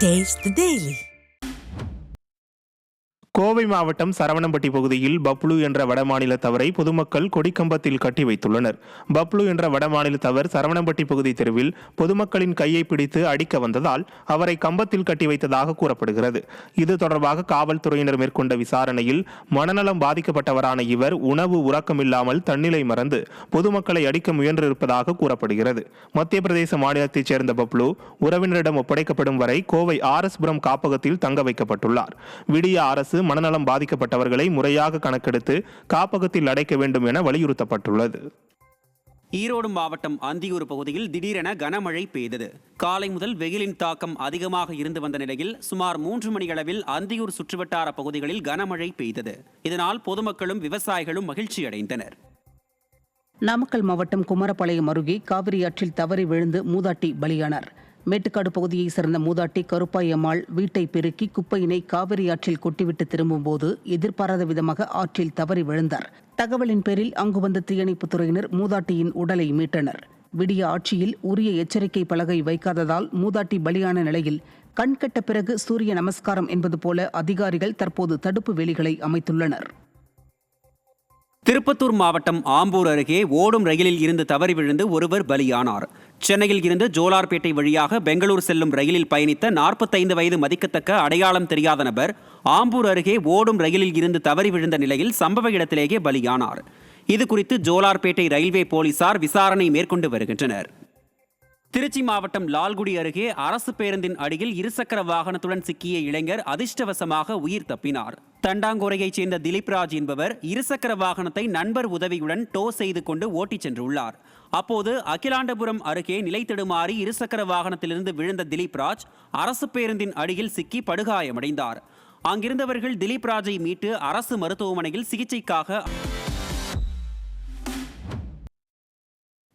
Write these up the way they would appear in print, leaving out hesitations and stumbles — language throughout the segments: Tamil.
Taste the Daily. கோவை மாவட்டம் சரவணம்பட்டி பகுதியில் பப்ளு என்ற வடமாநில தவறை பொதுமக்கள் கொடிக்கம்பத்தில் கட்டி வைத்துள்ளனர். பப்ளு என்ற வடமாநில தவர் சரவணம்பட்டி பகுதி தெருவில் பொதுமக்களின் கையை பிடித்து அடிக்க வந்ததால் அவரை கம்பத்தில் கட்டி வைத்ததாக கூறப்படுகிறது. இது தொடர்பாக காவல்துறையினர் மேற்கொண்ட விசாரணையில் மனநலம் பாதிக்கப்பட்டவரான இவர் உணவு உறக்கமில்லாமல் தன்னிலை மறந்து பொதுமக்களை அடிக்க முயன்றிருப்பதாக கூறப்படுகிறது. மத்திய பிரதேச மாநிலத்தைச் சேர்ந்த பப்ளு உறவினரிடம் ஒப்படைக்கப்படும் வரை கோவை ஆர்எஸ்புரம் காப்பகத்தில் தங்க வைக்கப்பட்டுள்ளார். விடிய அரசு மனநலம் பாதிக்கப்பட்டவர்களை முறையாக கணக்கெடுத்து காப்பகத்தில் அடைக்க வேண்டும் என வலியுறுத்தப்பட்டுள்ளது. ஈரோடு மாவட்டம் அந்தியூர் பகுதியில் திடீரென கனமழை பெய்தது. காலை முதல் வெயிலின் தாக்கம் அதிகமாக இருந்து வந்த நிலையில் சுமார் 3 மணியளவில் அந்தியூர் சுற்றுவட்டார பகுதிகளில் கனமழை பெய்தது. இதனால் பொதுமக்களும் விவசாயிகளும் மகிழ்ச்சியடைந்தனர். நாமக்கல் மாவட்டம் குமாரபாளையம் அருகே காவிரி ஆற்றில் தவறி விழுந்து மூதாட்டி பலியானார். மேட்டுக்காடு பகுதியைச் சேர்ந்த மூதாட்டி கருப்பாய் அம்மாள் வீட்டை பெருக்கி குப்பையினை காவிரி ஆற்றில் கொட்டிவிட்டு திரும்பும்போது எதிர்பாராத விதமாக ஆற்றில் தவறி விழுந்தார். தகவலின் பேரில் அங்கு வந்த தீயணைப்புத் துறையினர் மூதாட்டியின் உடலை மீட்டனர். விடிய ஆட்சியில் உரிய எச்சரிக்கை பலகை வைக்காததால் மூதாட்டி பலியான நிலையில் கண்கட்ட பிறகு சூரிய நமஸ்காரம் என்பது போல அதிகாரிகள் தற்போது தடுப்பு வேலிகளை அமைத்துள்ளனர். திருப்பத்தூர் மாவட்டம் ஆம்பூர் அருகே ஓடும் ரயிலில் இருந்து தவறி விழுந்து ஒருவர் பலியானார். சென்னையில் இருந்து ஜோலார்பேட்டை வழியாக பெங்களூர் செல்லும் ரயிலில் பயணித்த 45 வயது மதிக்கத்தக்க அடையாளம் தெரியாத நபர் ஆம்பூர் அருகே ஓடும் ரயிலில் இருந்து தவறி விழுந்த நிலையில் சம்பவ இடத்திலேயே பலியானார். இதுகுறித்து ஜோலார்பேட்டை ரயில்வே போலீசார் விசாரணை மேற்கொண்டு வருகின்றனர். திருச்சி மாவட்டம் லால்குடி அருகே அரசு பேருந்தின் அடியில் இருசக்கர வாகனத்துடன் சிக்கிய இளைஞர் அதிர்ஷ்டவசமாக உயிர் தப்பினார். தண்டாங்கோரையைச் சேர்ந்த திலீப்ராஜ் என்பவர் இருசக்கர வாகனத்தை நண்பர் உதவியுடன் டோ செய்து கொண்டு ஓட்டிச் சென்றுள்ளார். அப்போது அகிலாண்டபுரம் அருகே நிலை தடுமாறி இருசக்கர வாகனத்திலிருந்து விழுந்த திலீப்ராஜ் அரசு பேருந்தின் அடியில் சிக்கி படுகாயமடைந்தார். அங்கிருந்தவர்கள் திலீப்ராஜை மீட்டு அரசு மருத்துவமனையில் சிகிச்சைக்காக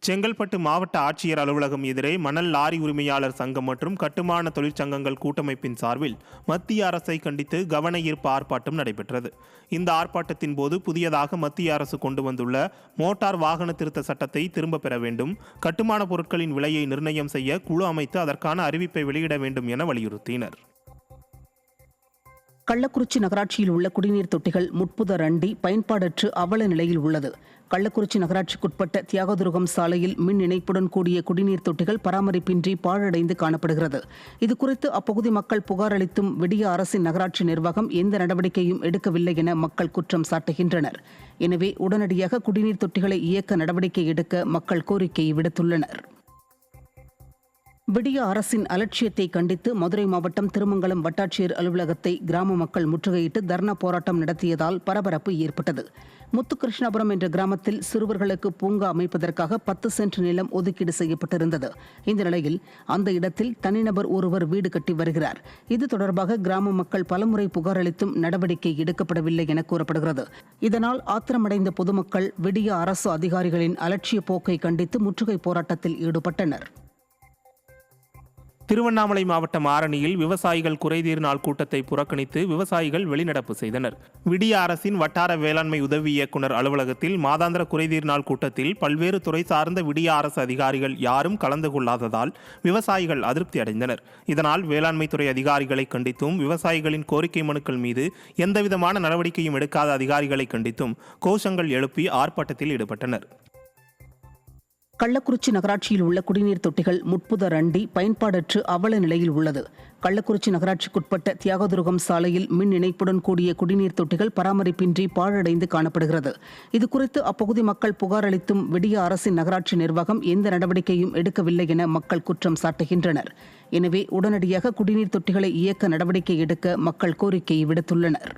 செங்கல்பட்டு மாவட்ட ஆட்சியர் அலுவலகம் எதிரே மணல் லாரி உரிமையாளர் சங்கம் மற்றும் கட்டுமான தொழிற்சங்கங்கள் கூட்டமைப்பின் சார்பில் மத்திய அரசை கண்டித்து கவன ஈர்ப்பு ஆர்ப்பாட்டம் நடைபெற்றது. இந்த ஆர்ப்பாட்டத்தின் போது புதியதாக மத்திய அரசு கொண்டு வந்துள்ள மோட்டார் வாகன திருத்த சட்டத்தை திரும்ப பெற வேண்டும், கட்டுமான பொருட்களின் விலையை நிர்ணயம் செய்ய குழு அமைத்து அதற்கான அறிவிப்பை வெளியிட வேண்டும் என வலியுறுத்தினர். கள்ளக்குறிச்சி நகராட்சியில் உள்ள குடிநீர் தொட்டிகள் முட்புதர் அண்டி பயன்பாடற்று அவல நிலையில் உள்ளது. கள்ளக்குறிச்சி நகராட்சிக்குட்பட்ட தியாகதுருகம் சாலையில் மின் இணைப்புடன் கூடிய குடிநீர் தொட்டிகள் பராமரிப்பின்றி பாழடைந்து காணப்படுகிறது. இதுகுறித்து அப்பகுதி மக்கள் புகார் அளித்தும் விடிய அரசின் நகராட்சி நிர்வாகம் எந்த நடவடிக்கையும் எடுக்கவில்லை என மக்கள் குற்றம் சாட்டுகின்றனர். எனவே உடனடியாக குடிநீர் தொட்டிகளை இயக்க நடவடிக்கை எடுக்க மக்கள் கோரிக்கை விடுத்துள்ளனர். விடிய அரசின் அலட்சியத்தை கண்டித்து மதுரை மாவட்டம் திருமங்கலம் வட்டாட்சியர் அலுவலகத்தை கிராம மக்கள் முற்றுகையிட்டு தர்ணா போராட்டம் நடத்தியதால் பரபரப்பு ஏற்பட்டது. முத்துகிருஷ்ணாபுரம் என்ற கிராமத்தில் சிறுவர்களுக்கு பூங்கா அமைப்பதற்காக 10 சென்ட் நிலம் ஒதுக்கீடு செய்யப்பட்டிருந்தது. இந்த நிலையில் அந்த இடத்தில் தனிநபர் ஒருவர் வீடு கட்டி வருகிறார். இது தொடர்பாக கிராம மக்கள் பலமுறை புகார் அளித்தும் நடவடிக்கை எடுக்கப்படவில்லை என கூறப்படுகிறது. இதனால் ஆத்திரமடைந்த பொதுமக்கள் விடிய அரசு அதிகாரிகளின் அலட்சிய போக்கை கண்டித்து முற்றுகை போராட்டத்தில் ஈடுபட்டனர். திருவண்ணாமலை மாவட்டம் ஆரணியில் விவசாயிகள் குறைதீர் நாள் கூட்டத்தை புறக்கணித்து விவசாயிகள் வெளிநடப்பு செய்தனர். விடிய அரசின் வட்டார வேளாண்மை உதவி இயக்குநர் அலுவலகத்தில் மாதாந்திர குறைதீர் நாள் கூட்டத்தில் பல்வேறு துறை சார்ந்த விடிய அரசு அதிகாரிகள் யாரும் கலந்து கொள்ளாததால் விவசாயிகள் அதிருப்தி அடைந்தனர். இதனால் வேளாண்மை துறை அதிகாரிகளை கண்டித்தும் விவசாயிகளின் கோரிக்கை மனுக்கள் மீது எந்தவிதமான நடவடிக்கையும் எடுக்காத அதிகாரிகளை கண்டித்தும் கோஷங்கள் எழுப்பி ஆர்ப்பாட்டத்தில் ஈடுபட்டனர். கள்ளக்குறிச்சி நகராட்சியில் உள்ள குடிநீர் தொட்டிகள் முட்புதர் அண்டி பயன்பாடற்று அவல நிலையில் உள்ளது. கள்ளக்குறிச்சி நகராட்சிக்குட்பட்ட தியாகதுருகம் சாலையில் மின் இணைப்புடன் கூடிய குடிநீர் தொட்டிகள் பராமரிப்பின்றி பாழடைந்து காணப்படுகிறது. இதுகுறித்து அப்பகுதி மக்கள் புகார் அளித்தும் விடிய அரசின் நகராட்சி நிர்வாகம் எந்த நடவடிக்கையும் எடுக்கவில்லை என மக்கள் குற்றம் சாட்டுகின்றனர். எனவே உடனடியாக குடிநீர் தொட்டிகளை இயக்க நடவடிக்கை எடுக்க மக்கள் கோரிக்கை விடுத்துள்ளனர்.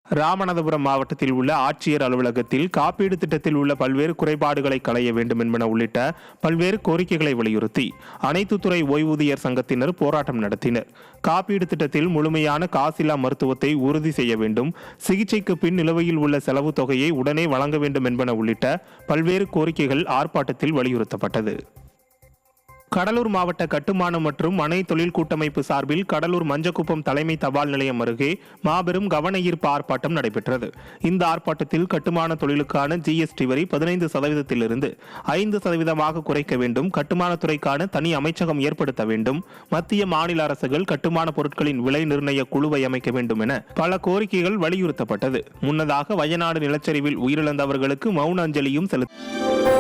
ராமநாதபுரம் மாவட்டத்தில் உள்ள ஆட்சியர் அலுவலகத்தில் காப்பீடு திட்டத்தில் உள்ள பல்வேறு குறைபாடுகளை களைய வேண்டும் என்பன உள்ளிட்ட பல்வேறு கோரிக்கைகளை வலியுறுத்தி அனைத்து துறை ஓய்வூதியர் சங்கத்தினர் போராட்டம் நடத்தினர். காப்பீடு திட்டத்தில் முழுமையான காசில்லா மருத்துவத்தை உறுதி செய்ய வேண்டும், சிகிச்சைக்கு பின் நிலுவையில் உள்ள செலவு தொகையை உடனே வழங்க வேண்டும் என்பன உள்ளிட்ட பல்வேறு கோரிக்கைகள் ஆர்ப்பாட்டத்தில் வலியுறுத்தப்பட்டது. கடலூர் மாவட்ட கட்டுமானம் மற்றும் மனை தொழில் கூட்டமைப்பு சார்பில் கடலூர் மஞ்சக்குப்பம் தலைமை தபால் நிலையம் அருகே மாபெரும் கவன ஈர்ப்பு ஆர்ப்பாட்டம் நடைபெற்றது. இந்த ஆர்ப்பாட்டத்தில் கட்டுமான தொழிலுக்கான GST வரி 15%இலிருந்து 5% குறைக்க வேண்டும், கட்டுமானத்துறைக்கான தனி அமைச்சகம் ஏற்படுத்த வேண்டும், மத்திய மாநில அரசுகள் கட்டுமான பொருட்களின் விலை நிர்ணய குழுவை அமைக்க வேண்டும் என பல கோரிக்கைகள் வலியுறுத்தப்பட்டது. முன்னதாக வயநாடு நிலச்சரிவில் உயிரிழந்தவர்களுக்கு மௌன அஞ்சலியும் செலுத்த